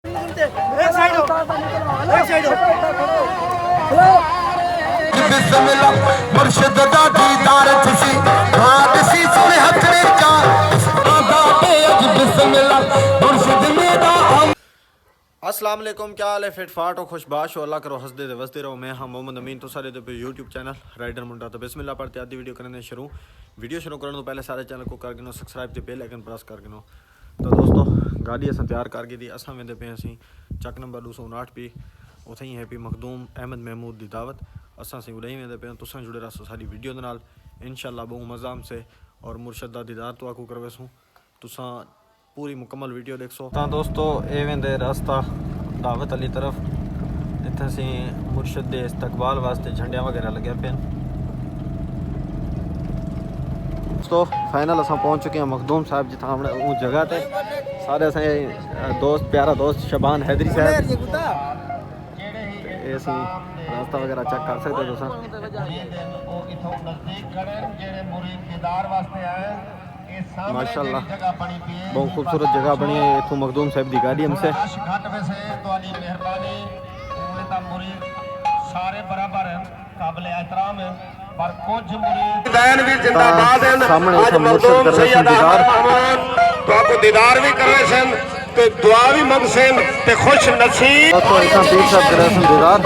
एक साइड हो, एक साइड हो। बिस्मिल्लाह मुर्शिद दा दीदार थसी हाथ सी सोने हथने चा आदा पे अज बिस्मिल्लाह मुर्शिद ने दा अस्सलाम वालेकुम, क्या हाल है? फिट फाट हो, खुशबाश हो, अल्लाह करो हंसदे ते वसदे रहो। मैं हाँ मोहम्मद अमीन, तो सारे दे यूट्यूब चैनल राइडर मुंडा। तो बिस्मिल्लाह पढ़ते आदि वीडियो करने शुरू। वीडियो शुरू करने तो पहले सारे चैनल को कर गिनो सब्सक्राइब ते बेल आइकन प्रेस कर गिनो। तो दोस्तों गाड़ी असां तैयार कर गई थी, असां वेंदे पे असीं चक नंबर 259 पी उत्थे ही है पी मखदूम अहमद महमूद दी दावत। असां सी उड़ाई वेंदे पे, तुसां जुड़े रहो सारी वीडियो दे नाल इंशाल्लाह बहु मज़ाम से और मुर्शद दा दीदार तो आकू करवेसूँ। तुसां पूरी मुकम्मल वीडियो देखो। तो दोस्तों ये वेंदे रास्ता दावत अली तरफ, इत्थे असी मुर्शद दे इस्तकबाल वास्ते झंडियां वगैरह लगे पे। दोस्तों फाइनल असां पहुंच चुके हैं मखदूम साहब जिथा हमने उस जगह ते सारे असें दोस्त प्यारा दोस्त शबान हैदरी साहब असी रास्ता वगैरह चेक कर सकते हो। माशाल्लाह बहुत खूबसूरत जगह बनी है। इतों मखदूम साहब की गाड़ी हमसे सामने दीदार भी कर रहे सन ते दुआ भी मंग सन ते खुश नसीब दीदार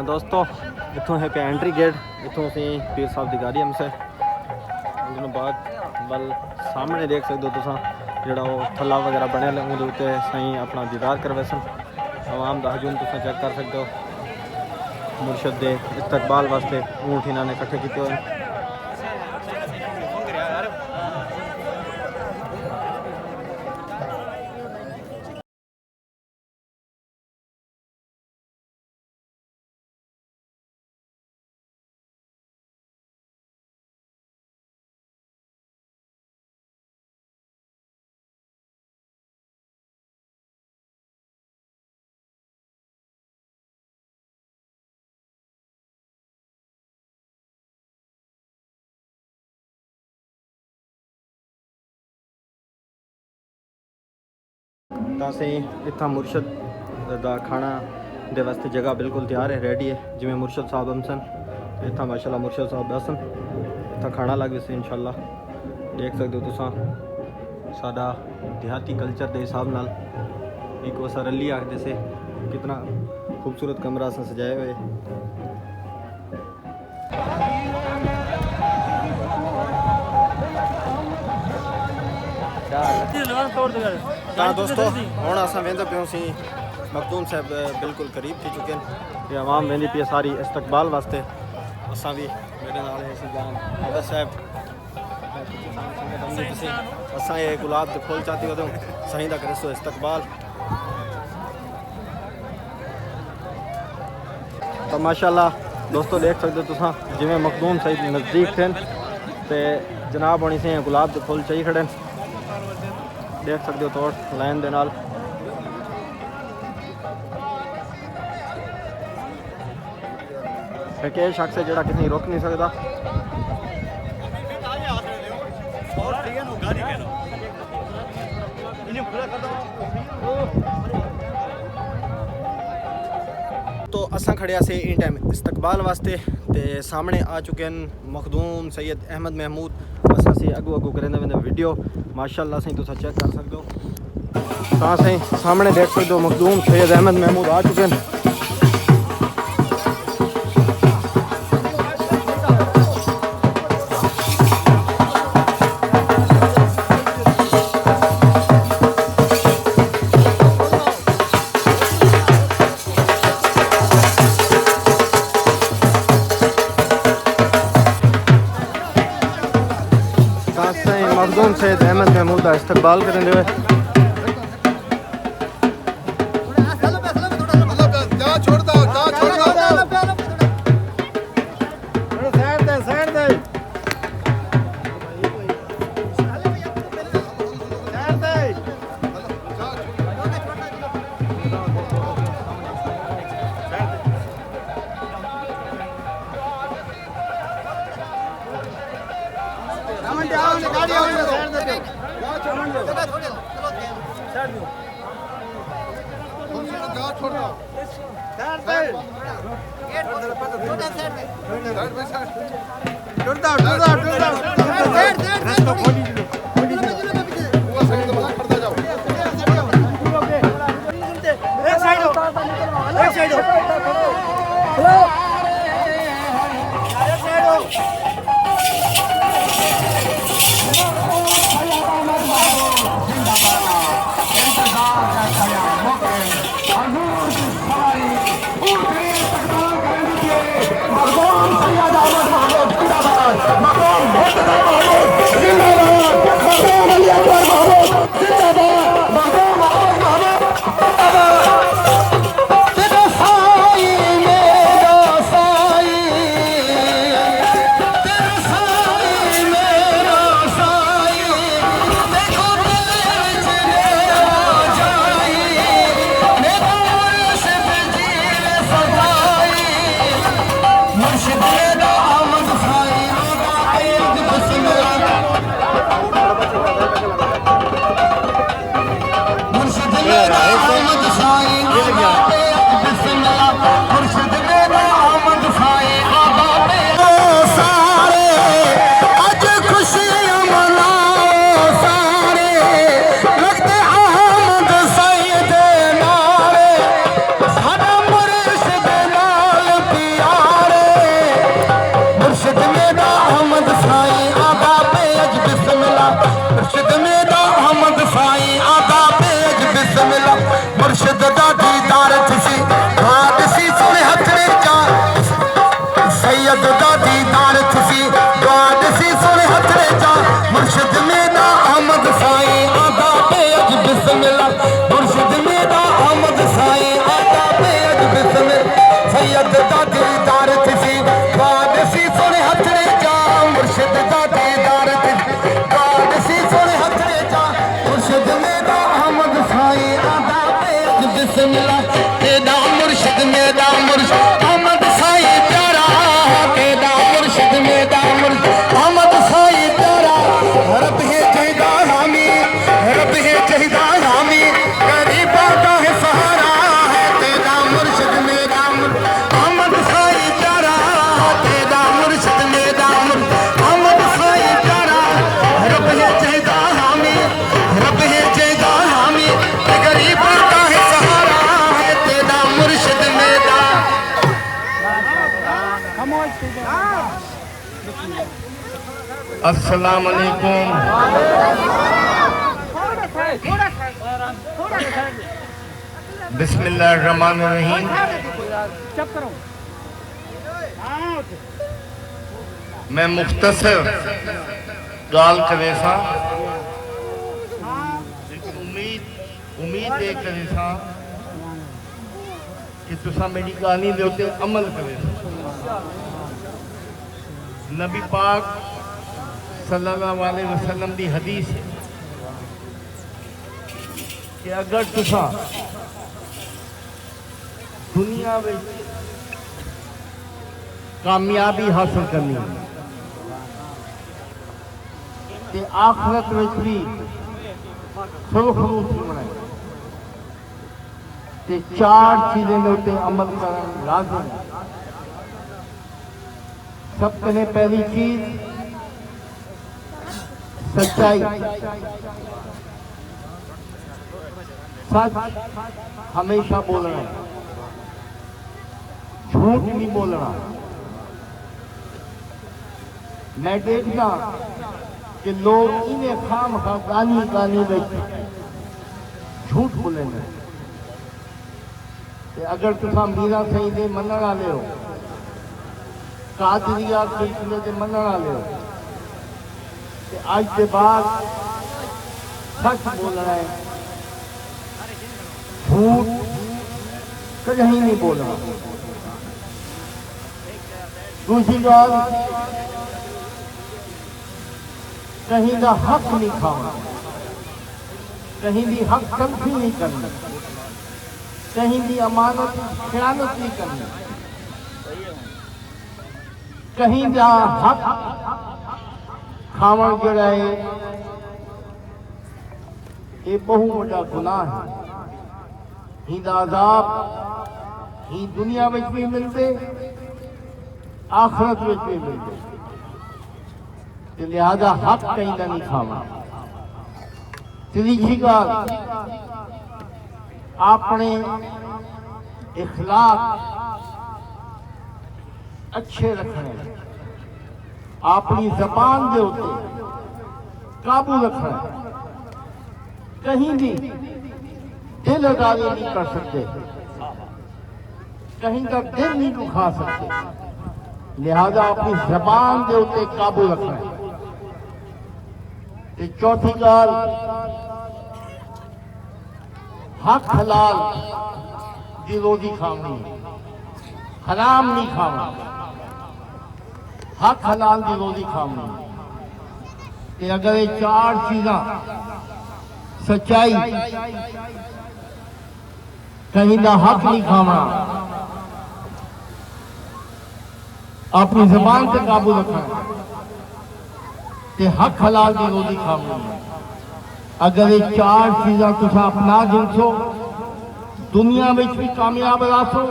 दोस्तों इतों है पे एंट्री गेट। इतों असी पीर साहब की गाड़ी हमसे उस बाद बल सामने देख सकते हो तुसा जोड़ा वो थला वगैरह बने उहदे उत्ते सही अपना दीदार करवे सन। आवाम का हजूम तुसा चेक कर सकते हो। मुर्शद के इस्तकबाल वास्ते ऊँट इन्होंने इकट्ठे किए हुए। तो असी इतना मुर्शद का खाना दे वास्ते जगह बिल्कुल तैयार है, रेडी है। जिमें मुर्शद साहब हम सन इतना माशाल्लाह मुर्शद साहब बसन इतना खाना लग वैसे इंशाल्लाह देख सकते हो तुसा साडा देहाती कल्चर के हिसाब नाल एक वसा रली आखते से कितना खूबसूरत कमरा अस सजाए हुए। हाँ दोस्तों हूँ अस वेंदे पे सी मखदूम साहब बिल्कुल करीब थी चुके हैं। ये आवाम वेंदी पी सारी इस्तकबाल वास्ते। असा भी मेरे नाल है साहब असा ये गुलाब के फूल चाहती हो सही का करे सो इस्तकबाल। तो माशाल्लाह दोस्तों देख सकते हो तुसा जिमें मखदूम साहब नज़दीक थे तो जनाब होनी से गुलाब के फूल चाहिए खड़े देख सकते हो तोड़ लाइन दे नाल। एक शख्स है जोड़ा किसी रोक नहीं सकता। दोस्तों असां खड़े से इन टाइम इस्तकबाल वास्ते ते सामने आ चुके हैं मखदूम सैयद अहमद महमूद। असां से अगू अगू करेंदे वेंदे वीडियो माशाअल्लाह सही तुसा चेक कर सकते हो। तां सही सामने देख सकते हो मखदूम सैयद अहमद महमूद आ चुके हैं। मखदूम सैयद अहमद महमूद का इस्तकबाल करेंगे हुए अस्सलाम वालेकुम। बिस्मिल्लाहिर्रहमानिर्रहीम। मैं मुख्तसर गाल करे सा उम्मीद ये करे सा कि तुसा मेरी कहानी दे उत्ते अमल करे। नबी पाक सल्लल्लाहु अलैहि वसल्लम दी हदीस है कि अगर तुसा दुनिया में कामयाबी हासिल करनी ते आखिरत में भी सुरखरू थी बनाए ते 4 चीज़ें के उत्ते अमल करना लाजम है। सब पहले पहली चीज सच्चाई, सच हमेशा बोलना, झूठ नहीं बोलना। मैं देखना कि लोग इन्हें खाम खा गानी में झूठ बोलेंगे। अगर तुम मीरा सही दे मनण वाले हो, कादरिया सिलसिले के मनण वाले हो, तो आज के बाद सच बोलना है, झूठ कहीं नहीं बोलना। दूसरी बात, कहीं का हक नहीं खाना, कहीं भी हक तलफी नहीं करनी, कहीं भी अमानत खयानत नहीं करनी, कहीं का हक खावन जड़ा है ये बहु बड़ा गुनाह है। हिंदा अजाब ही दुनिया में भी मिलते, आखिरत में भी मिलते, तो लिहाजा हक कहीं का नहीं खावा। तीसरी बात, अपने इखलाक अच्छे रखने, अपनी जबान के उत्ते काबू रखना, कहीं भी दिल अदारी नहीं कर सकते, कहीं का दिल नहीं दुखा सकते। लिहाजा अपनी जबान के उत्ते काबू रखना। चौथी गाल, हक हलाल की रोजी खानी, हराम नहीं खाना, हक हलाल की रोजी खानी। कि अगर ये 4 चीज़ा सच्चाई, कहीं का हक नहीं खाना, अपनी जबान पे काबू रखना, ते हक हलाल की रोजी खानी। अगर ये 4 चीज़ा तुम अपना जिनसो, दुनिया में भी कामयाब रासो,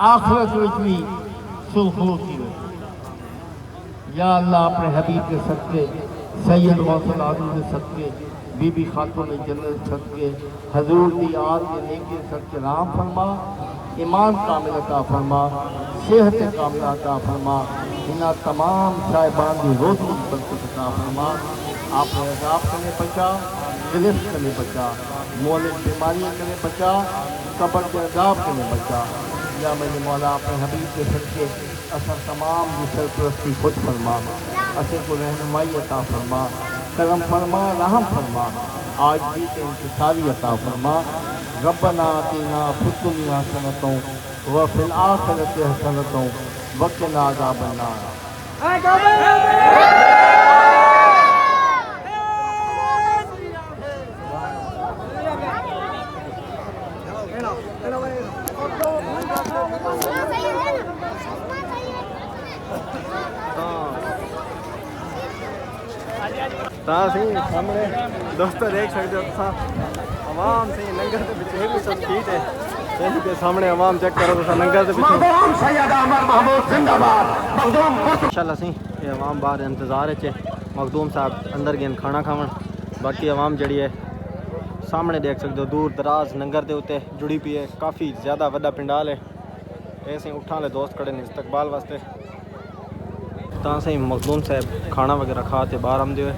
आखिरत में भी सुरखरू थी। या अल्लाह अपने हबीब के सदके, सैयद मौसूल आदम के सदके, बीबी खातून जन्नत सदके, हजूर की आल के नेकी सदके राम फरमा, ईमान कामिल अता फरमा, सेहत कामिल अता फरमा, इन्ह तमाम साहिबान की रोज़ी बरकत अता फरमा। आप अजाब करने बचा, गिरफ्त करने बचा, मौलिक बीमारियों करने बचा, कब्र के अजाब करने बचा। या मेरे मौला अपने हबीब के सदके असर तमाम की सरपरस्ती खुद फरमा, असर को रहनुमाई अता फरमा, करम फरमा, रहम फरमा, आज भी के इंतसारी अता फरमा। रब्बना आतिना फिद दुनिया हसनतों व फिल आखिरति हसनतों वक़िना अज़ाबन नार। सामने दोस्तों देख सकते हो, आवाम से लंगर के पीछे भी सब ठीक है। के सामने आवाम चेक करो तो लंगर के पीछे इंशाल्लाह सी ये आवाम बाहर इंतजार है। मखदूम साहब अंदर गए खाना खावन, बाकी आवाम जड़ी है सामने देख सकते हो, दूर दराज लंगर के उत्ते जुड़ी पी है। काफ़ी ज़्यादा वड्डा पिंडाल है। ऐसे उठा वाले दोस्त खड़े ने इस्तकबाल वास्ते, तां से मखदूम साहब खाना वगैरह खा के बाहर आमदे हुए।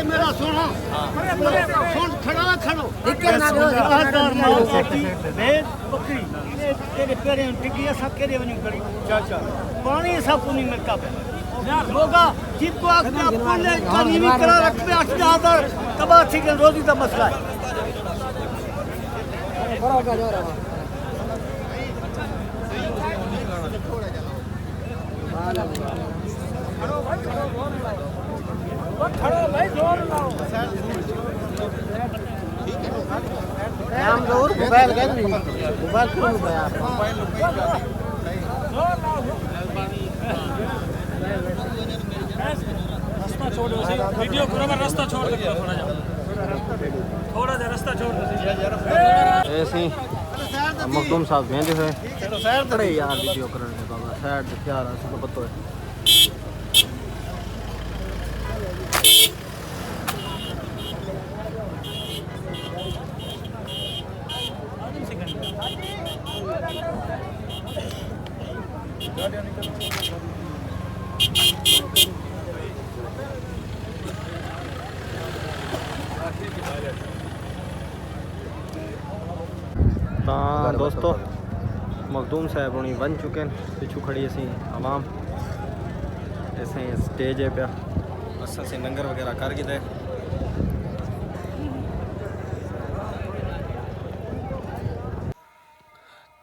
मेरा सुनो सुन खड़ा खड़ो बकरी तेरे पैरे टिकी सब केरे वनी खड़ी पानी सब नहीं मिलता पे लोगा जीप को आखने अपने कानूनी करा रख पे 8,000 तबाह थी के रोजी का मसला है बड़ा का जोर है खड़ो भाई जोर लाओ हम जोर मोबाइल के नहीं मोबाइल क्यों गया मोबाइल जोर लाओ रास्ता छोड़ दो वीडियो करो मैं रास्ता छोड़ दे थोड़ा जा रास्ता छोड़ दो ऐसे ही मखदूम साहब भेजे हुए बड़े यार वीडियो करने बाबा साइड से यार सबको पता है दोस्तों मखदूम साहब हुणी बन चुके हैं पिछू खड़ी असी आवाम ऐसे स्टेज है पिया असा से लंगर वगैरह कर गए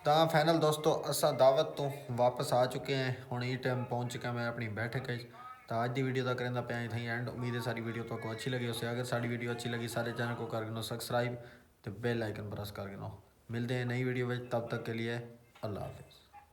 तो फाइनल दोस्तों असा दावत तो वापस आ चुके हैं हुण ये टाइम पहुँच चुका मैं अपनी बैठक तो आज की वीडियो का करें पे थी एंड उम्मीद है सारी वीडियो तो अच्छी लगी उसे अगर सारी वीडियो अच्छी लगी सारे चैनल को कर गिनो सब्सक्राइब तो बेल आइकन प्रेस कर गिनो मिलते हैं नई वीडियो में तब तक के लिए अल्लाह हाफिज़।